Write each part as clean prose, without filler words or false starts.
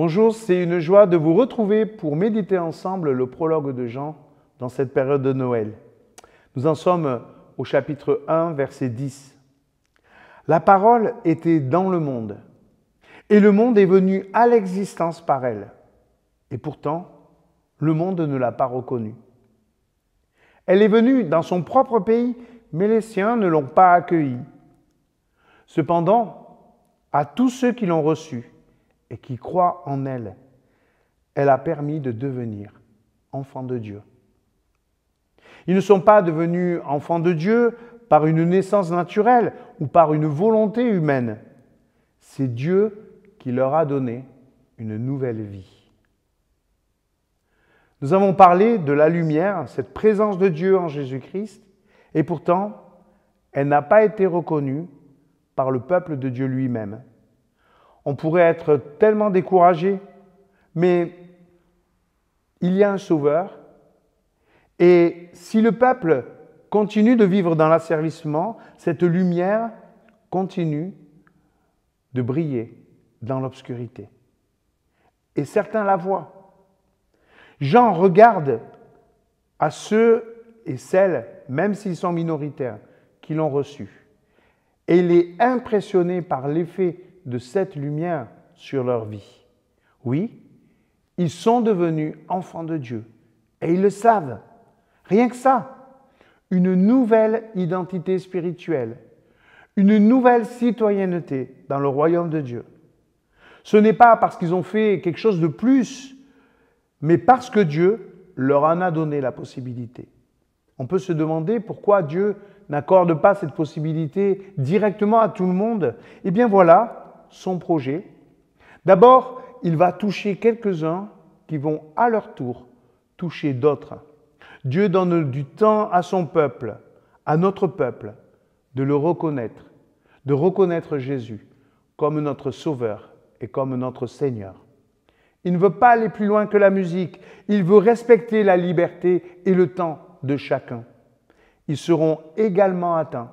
Bonjour, c'est une joie de vous retrouver pour méditer ensemble le prologue de Jean dans cette période de Noël. Nous en sommes au chapitre 1, verset 10. La parole était dans le monde, et le monde est venu à l'existence par elle. Et pourtant, le monde ne l'a pas reconnue. Elle est venue dans son propre pays, mais les siens ne l'ont pas accueillie. Cependant, à tous ceux qui l'ont reçue et qui croient en elle, elle a permis de devenir enfants de Dieu. Ils ne sont pas devenus enfants de Dieu par une naissance naturelle ou par une volonté humaine. C'est Dieu qui leur a donné une nouvelle vie. Nous avons parlé de la lumière, cette présence de Dieu en Jésus-Christ, et pourtant, elle n'a pas été reconnue par le peuple de Dieu lui-même. On pourrait être tellement découragé, mais il y a un sauveur, et si le peuple continue de vivre dans l'asservissement, cette lumière continue de briller dans l'obscurité. Et certains la voient. Jean regarde à ceux et celles, même s'ils sont minoritaires, qui l'ont reçu. Et il est impressionné par l'effet de cette lumière sur leur vie. Oui, ils sont devenus enfants de Dieu. Et ils le savent. Rien que ça. Une nouvelle identité spirituelle. Une nouvelle citoyenneté dans le royaume de Dieu. Ce n'est pas parce qu'ils ont fait quelque chose de plus, mais parce que Dieu leur en a donné la possibilité. On peut se demander pourquoi Dieu n'accorde pas cette possibilité directement à tout le monde. Eh bien voilà son projet. D'abord, il va toucher quelques-uns qui vont à leur tour toucher d'autres. Dieu donne du temps à son peuple, à notre peuple, de le reconnaître, de reconnaître Jésus comme notre Sauveur et comme notre Seigneur. Il ne veut pas aller plus loin que la musique. Il veut respecter la liberté et le temps de chacun. Ils seront également atteints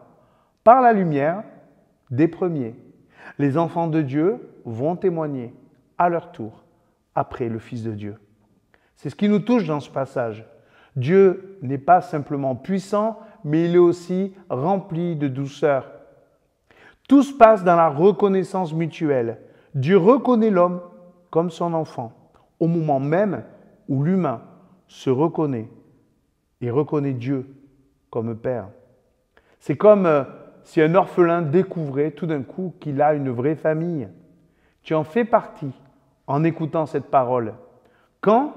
par la lumière des premiers. Les enfants de Dieu vont témoigner à leur tour après le Fils de Dieu. C'est ce qui nous touche dans ce passage. Dieu n'est pas simplement puissant, mais il est aussi rempli de douceur. Tout se passe dans la reconnaissance mutuelle. Dieu reconnaît l'homme comme son enfant, au moment même où l'humain se reconnaît et reconnaît Dieu comme Père. C'est comme si un orphelin découvrait tout d'un coup qu'il a une vraie famille. Tu en fais partie en écoutant cette parole. Quand ?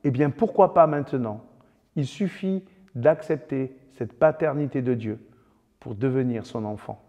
Eh bien, pourquoi pas maintenant ? Il suffit d'accepter cette paternité de Dieu pour devenir son enfant.